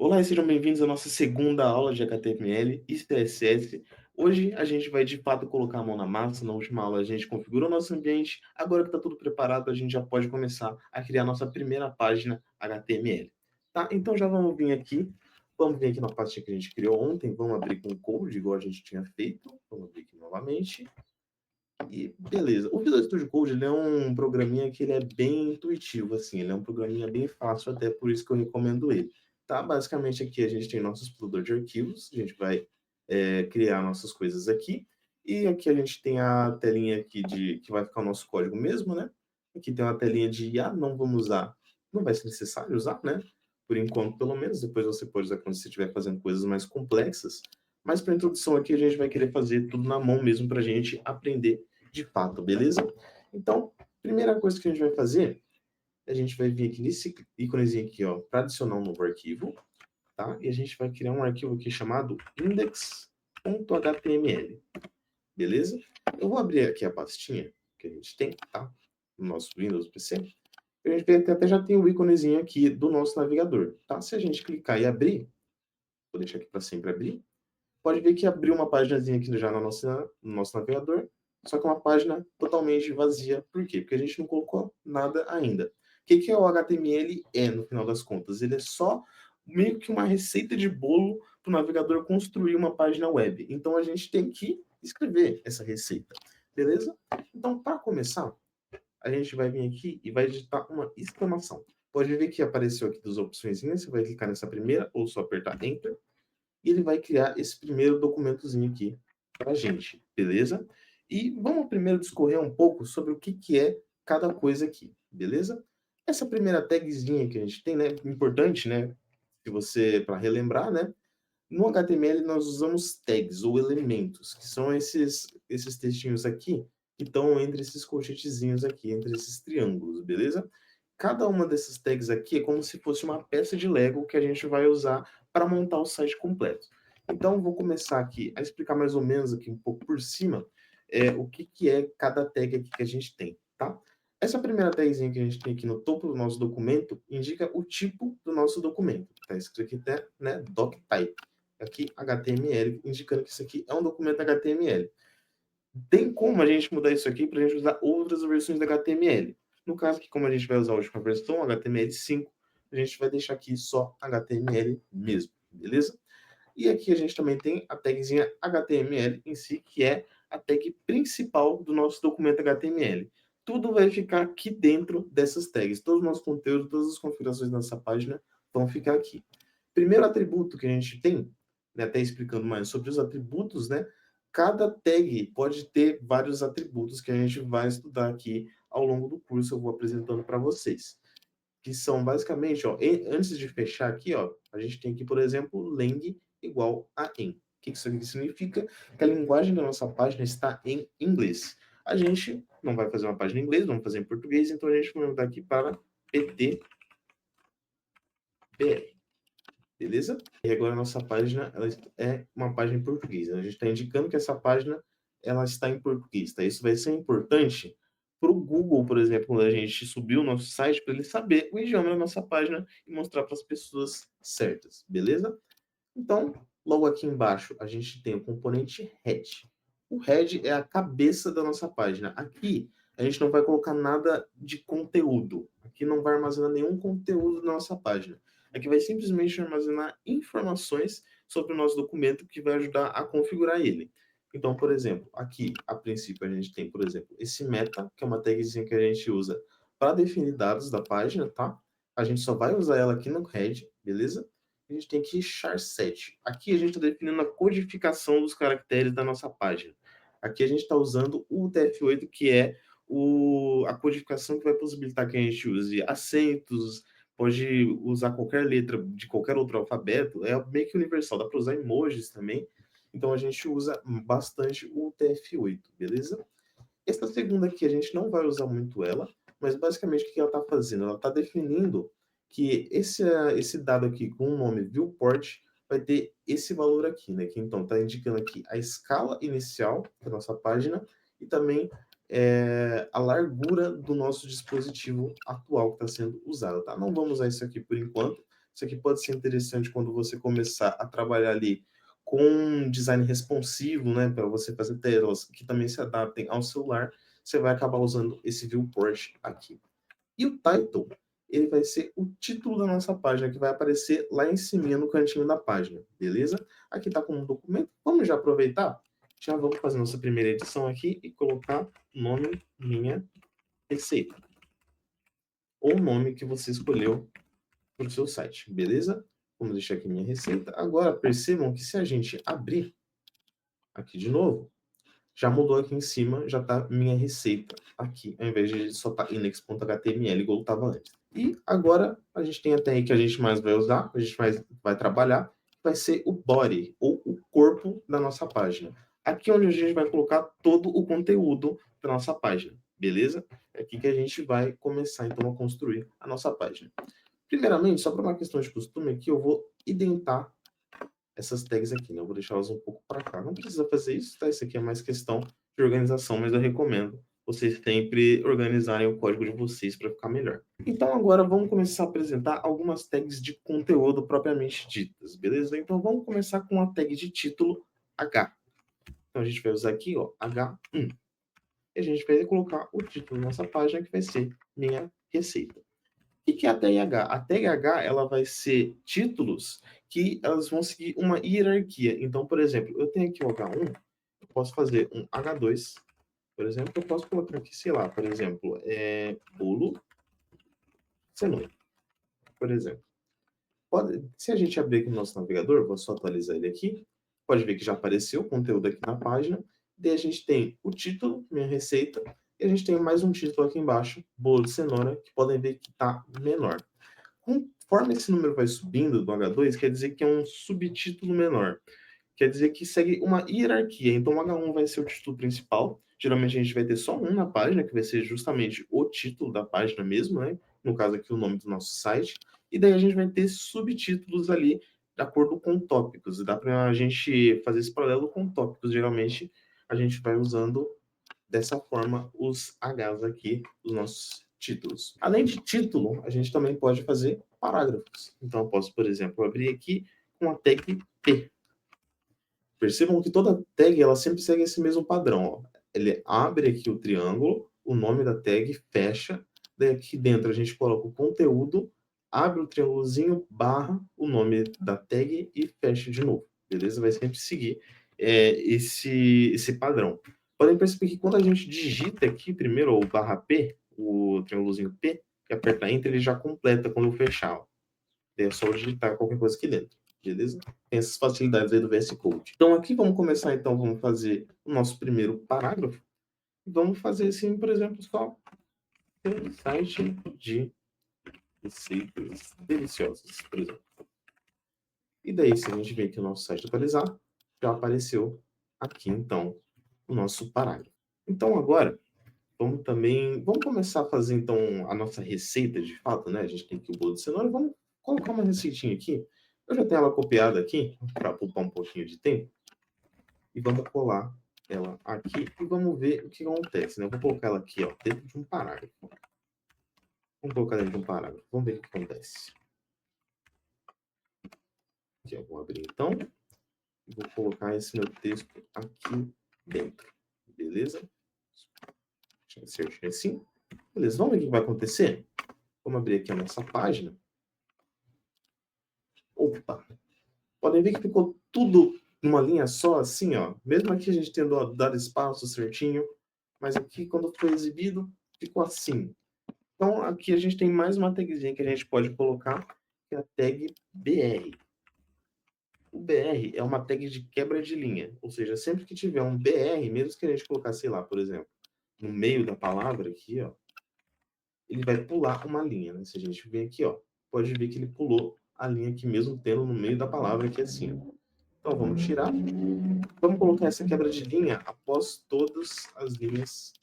Olá e sejam bem-vindos à nossa segunda aula de HTML e CSS. Hoje a gente vai de fato colocar a mão na massa. Na última aula a gente configurou nosso ambiente. Agora que está tudo preparado, a gente já pode começar a criar nossa primeira página HTML. Tá? Então já vamos vir aqui na pastinha que a gente criou ontem. Vamos abrir com o code, igual a gente tinha feito. Vamos abrir aqui novamente. E beleza. O Visual Studio Code ele é um programinha que ele é bem intuitivo, assim, ele é um programinha bem fácil, até por isso que eu recomendo ele. Tá? Basicamente aqui a gente tem nosso explorador de arquivos, a gente vai criar nossas coisas aqui, e aqui a gente tem a telinha aqui que vai ficar o nosso código mesmo, né? Aqui tem uma telinha de não vamos usar, não vai ser necessário usar, né? Por enquanto, pelo menos, depois você pode usar quando você estiver fazendo coisas mais complexas. Mas para introdução aqui a gente vai querer fazer tudo na mão mesmo para a gente aprender de fato, beleza? Então, primeira coisa que a gente vai fazer, a gente vai vir aqui nesse íconezinho aqui, ó, para adicionar um novo arquivo, tá? E a gente vai criar um arquivo aqui chamado index.html, beleza? Eu vou abrir aqui a pastinha que a gente tem, tá? No nosso Windows PC. A gente até já tem o íconezinho aqui do nosso navegador, tá? Se a gente clicar e abrir, vou deixar aqui para sempre abrir, pode ver que abriu uma páginazinha aqui já no nosso navegador, só que é uma página totalmente vazia. Por quê? Porque a gente não colocou nada ainda. O que é o HTML? No final das contas, ele é só meio que uma receita de bolo para o navegador construir uma página web. Então a gente tem que escrever essa receita, beleza? Então, para começar, a gente vai vir aqui e vai digitar uma exclamação. Pode ver que apareceu aqui duas opções, você vai clicar nessa primeira ou só apertar Enter e ele vai criar esse primeiro documentozinho aqui para a gente, beleza? E vamos primeiro discorrer um pouco sobre o que é cada coisa aqui, beleza? Essa primeira tagzinha que a gente tem, né, importante, né, se você, para relembrar, né, no HTML nós usamos tags ou elementos, que são esses textinhos aqui, que estão entre esses colchetezinhos aqui, entre esses triângulos, beleza? Cada uma dessas tags aqui é como se fosse uma peça de Lego que a gente vai usar para montar o site completo. Então, vou começar aqui a explicar mais ou menos aqui um pouco por cima o que é cada tag aqui que a gente tem, tá? Essa primeira tagzinha que a gente tem aqui no topo do nosso documento indica o tipo do nosso documento. Está escrito aqui até, né, doctype. Aqui, HTML, indicando que isso aqui é um documento HTML. Tem como a gente mudar isso aqui para a gente usar outras versões da HTML. No caso aqui, como a gente vai usar a última versão, HTML5, a gente vai deixar aqui só HTML mesmo, beleza? E aqui a gente também tem a tagzinha HTML em si, que é a tag principal do nosso documento HTML. Tudo vai ficar aqui dentro dessas tags. Todo o nosso conteúdo, todas as configurações da nossa página vão ficar aqui. Primeiro atributo que a gente tem, né, até explicando mais sobre os atributos, né? Cada tag pode ter vários atributos que a gente vai estudar aqui ao longo do curso, eu vou apresentando para vocês. Que são basicamente, ó, antes de fechar aqui, ó, a gente tem aqui, por exemplo, lang igual a em. O que isso aqui significa? Que a linguagem da nossa página está em inglês. A gente não vai fazer uma página em inglês, vamos fazer em português, então a gente vai mudar aqui para PTBR. Beleza? E agora a nossa página ela é uma página em português. A gente está indicando que essa página ela está em português. Tá? Isso vai ser importante para o Google, por exemplo, quando a gente subir o nosso site, para ele saber o idioma da nossa página e mostrar para as pessoas certas. Beleza? Então, logo aqui embaixo, a gente tem o componente head. O head é a cabeça da nossa página. Aqui, a gente não vai colocar nada de conteúdo. Aqui não vai armazenar nenhum conteúdo na nossa página. Aqui vai simplesmente armazenar informações sobre o nosso documento que vai ajudar a configurar ele. Então, por exemplo, aqui, a princípio, a gente tem, por exemplo, esse meta, que é uma tagzinha que a gente usa para definir dados da página, tá? A gente só vai usar ela aqui no head, beleza? A gente tem aqui char7. Aqui a gente está definindo a codificação dos caracteres da nossa página. Aqui a gente está usando o UTF-8, que é a codificação que vai possibilitar que a gente use acentos, pode usar qualquer letra de qualquer outro alfabeto, é meio que universal, dá para usar emojis também. Então a gente usa bastante o UTF-8, beleza? Essa segunda aqui a gente não vai usar muito ela, mas basicamente o que ela está fazendo? Ela está definindo que esse dado aqui com o nome viewport vai ter esse valor aqui, né? Que então está indicando aqui a escala inicial da nossa página e também a largura do nosso dispositivo atual que está sendo usado, tá? Não vamos usar isso aqui por enquanto. Isso aqui pode ser interessante quando você começar a trabalhar ali com design responsivo, né, para você fazer telas que também se adaptem ao celular, você vai acabar usando esse viewport aqui. E o title, ele vai ser o título da nossa página, que vai aparecer lá em cima no cantinho da página, beleza? Aqui está como um documento. Vamos já aproveitar? Já vamos fazer nossa primeira edição aqui e colocar nome minha receita. Ou o nome que você escolheu para o seu site, beleza? Vamos deixar aqui minha receita. Agora, percebam que se a gente abrir aqui de novo, já mudou aqui em cima, já está minha receita aqui, ao invés de só estar index.html igual estava antes. E agora a gente tem a tag que a gente mais vai usar, a gente vai trabalhar, vai ser o body, ou o corpo da nossa página. Aqui é onde a gente vai colocar todo o conteúdo da nossa página, beleza? É aqui que a gente vai começar então a construir a nossa página. Primeiramente, só para uma questão de costume aqui, eu vou identar essas tags aqui, né? Eu vou deixá-las um pouco para cá. Não precisa fazer isso, tá? Isso aqui é mais questão de organização, mas eu recomendo vocês sempre organizarem o código de vocês para ficar melhor. Então agora vamos começar a apresentar algumas tags de conteúdo propriamente ditas, beleza? Então vamos começar com a tag de título H. Então a gente vai usar aqui, ó, H1. E a gente vai colocar o título da nossa página, que vai ser minha receita. O que é a tag H? A tag H ela vai ser títulos que elas vão seguir uma hierarquia. Então, por exemplo, eu tenho aqui o H1, eu posso fazer um H2, por exemplo, eu posso colocar aqui, sei lá, por exemplo, bolo, cenoura, por exemplo. Se a gente abrir aqui no nosso navegador, vou só atualizar ele aqui, pode ver que já apareceu o conteúdo aqui na página. Daí a gente tem o título, minha receita, e a gente tem mais um título aqui embaixo, bolo de cenoura, que podem ver que está menor. Conforme esse número vai subindo do H2, quer dizer que é um subtítulo menor. Quer dizer que segue uma hierarquia. Então, o H1 vai ser o título principal. Geralmente, a gente vai ter só um na página, que vai ser justamente o título da página mesmo, né? No caso aqui, o nome do nosso site. E daí a gente vai ter subtítulos ali, de acordo com tópicos. E dá para a gente fazer esse paralelo com tópicos. Geralmente, a gente vai usando dessa forma os Hs aqui, os nossos títulos. Além de título, a gente também pode fazer parágrafos. Então, eu posso, por exemplo, abrir aqui com a tag P. Percebam que toda tag ela sempre segue esse mesmo padrão. Ó. Ele abre aqui o triângulo, o nome da tag, fecha. Daí aqui dentro a gente coloca o conteúdo, abre o triângulozinho, barra o nome da tag e fecha de novo. Beleza? Vai sempre seguir esse padrão. Podem perceber que quando a gente digita aqui primeiro o barra P, o triângulozinho P, e aperta Enter, ele já completa quando eu fechar. Ó. É só digitar qualquer coisa aqui dentro. Beleza? Tem essas facilidades aí do VS Code. Então aqui vamos começar, então, vamos fazer o nosso primeiro parágrafo. Vamos fazer assim, por exemplo, só um site de receitas deliciosas, por exemplo. E daí, se a gente vir aqui o nosso site atualizar, já apareceu aqui, então, o nosso parágrafo. Então agora, vamos começar a fazer, então, a nossa receita de fato, né? A gente tem aqui o bolo de cenoura, vamos colocar uma receitinha aqui. Eu já tenho ela copiada aqui, para poupar um pouquinho de tempo. E vamos colar ela aqui e vamos ver o que acontece, né? Eu vou colocar ela aqui, ó, dentro de um parágrafo. Vamos colocar dentro de um parágrafo. Vamos ver o que acontece. Aqui, eu vou abrir, então. E vou colocar esse meu texto aqui dentro. Beleza? Deixa eu certinho assim. Beleza, vamos ver o que vai acontecer? Vamos abrir aqui a nossa página. Opa! Podem ver que ficou tudo numa linha só, assim, ó. Mesmo aqui a gente tendo dado espaço certinho, mas aqui, quando foi exibido, ficou assim. Então, aqui a gente tem mais uma tagzinha que a gente pode colocar, que é a tag BR. O BR é uma tag de quebra de linha, ou seja, sempre que tiver um BR, mesmo que a gente colocar, sei lá, por exemplo, no meio da palavra aqui, ó, ele vai pular uma linha, né? Se a gente ver aqui, ó, pode ver que ele pulou a linha aqui mesmo tendo no meio da palavra aqui assim, ó. Então, vamos tirar. Vamos colocar essa quebra de linha após todas as linhas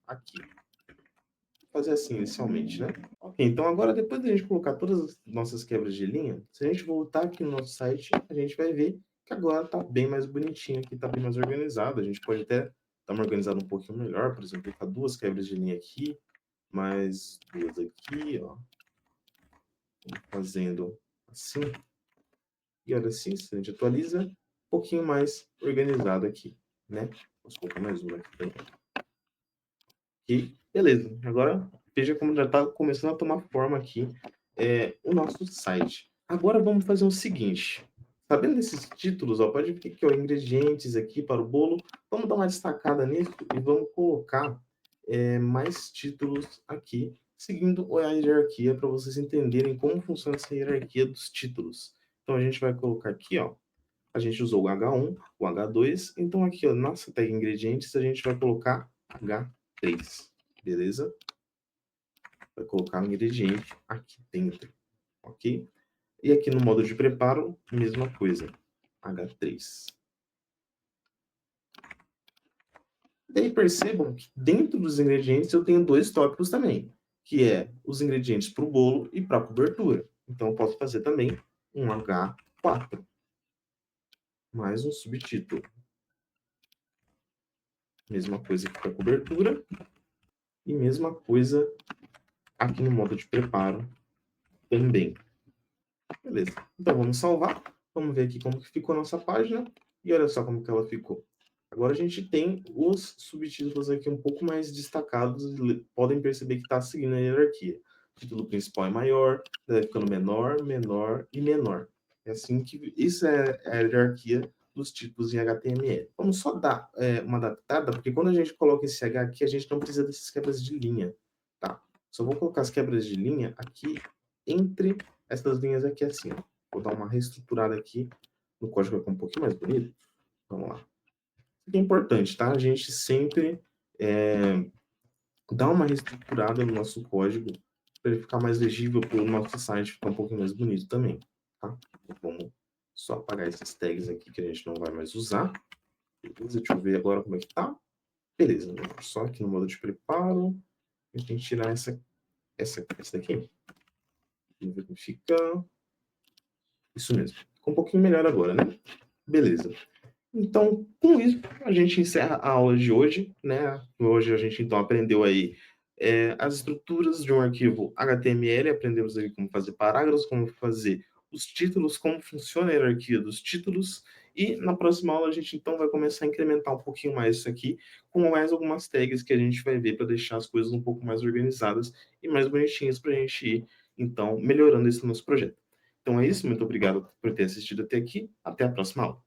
aqui. Vou fazer assim inicialmente, né? Ok, então agora depois da gente colocar todas as nossas quebras de linha, se a gente voltar aqui no nosso site, a gente vai ver que agora tá bem mais bonitinho aqui, tá bem mais organizado. A gente pode até dar uma organizada um pouquinho melhor, por exemplo, colocar duas quebras de linha aqui, mais duas aqui, ó. Fazendo assim. E olha assim, se a gente atualiza, um pouquinho mais organizado aqui, né? Posso colocar mais uma aqui também. E beleza. Agora, veja como já está começando a tomar forma aqui o nosso site. Agora vamos fazer o seguinte. Sabendo desses títulos, ó, pode ver que ó, ingredientes aqui para o bolo. Vamos dar uma destacada nisso e vamos colocar mais títulos aqui, seguindo a hierarquia para vocês entenderem como funciona essa hierarquia dos títulos. Então a gente vai colocar aqui, ó, a gente usou o H1, o H2, então aqui, ó, nossa tag ingredientes, a gente vai colocar H3, beleza? Vai colocar o ingrediente aqui dentro, ok? E aqui no modo de preparo, mesma coisa, H3. Daí percebam que dentro dos ingredientes eu tenho dois tópicos também, que é os ingredientes para o bolo e para a cobertura. Então eu posso fazer também um H4, mais um subtítulo. Mesma coisa aqui para a cobertura e mesma coisa aqui no modo de preparo também. Beleza. Então vamos salvar. Vamos ver aqui como que ficou a nossa página. E olha só como que ela ficou. Agora a gente tem os subtítulos aqui um pouco mais destacados. Podem perceber que está seguindo a hierarquia. O título principal é maior, vai ficando menor, menor e menor. É assim que isso é a hierarquia dos títulos em HTML. Vamos só dar uma adaptada, porque quando a gente coloca esse H aqui, a gente não precisa dessas quebras de linha, tá? Só vou colocar as quebras de linha aqui entre essas linhas aqui assim, ó. Vou dar uma reestruturada aqui no código, vai ficar um pouquinho mais bonito. Vamos lá. Isso aqui é importante, tá? A gente sempre dá uma reestruturada no nosso código para ele ficar mais legível, para o nosso site ficar um pouquinho mais bonito também, tá? Então, vamos só apagar esses tags aqui que a gente não vai mais usar. Beleza? Deixa eu ver agora como é que tá. Beleza, só aqui no modo de preparo, a gente tem que tirar essa daqui. Vamos ver como fica. Isso mesmo. Ficou um pouquinho melhor agora, né? Beleza. Então, com isso, a gente encerra a aula de hoje, né? Hoje a gente, então, aprendeu aí as estruturas de um arquivo HTML, aprendemos aí como fazer parágrafos, como fazer os títulos, como funciona a hierarquia dos títulos, e na próxima aula a gente, então, vai começar a incrementar um pouquinho mais isso aqui, com mais algumas tags que a gente vai ver para deixar as coisas um pouco mais organizadas e mais bonitinhas para a gente ir, então, melhorando esse nosso projeto. Então é isso, muito obrigado por ter assistido até aqui, até a próxima aula.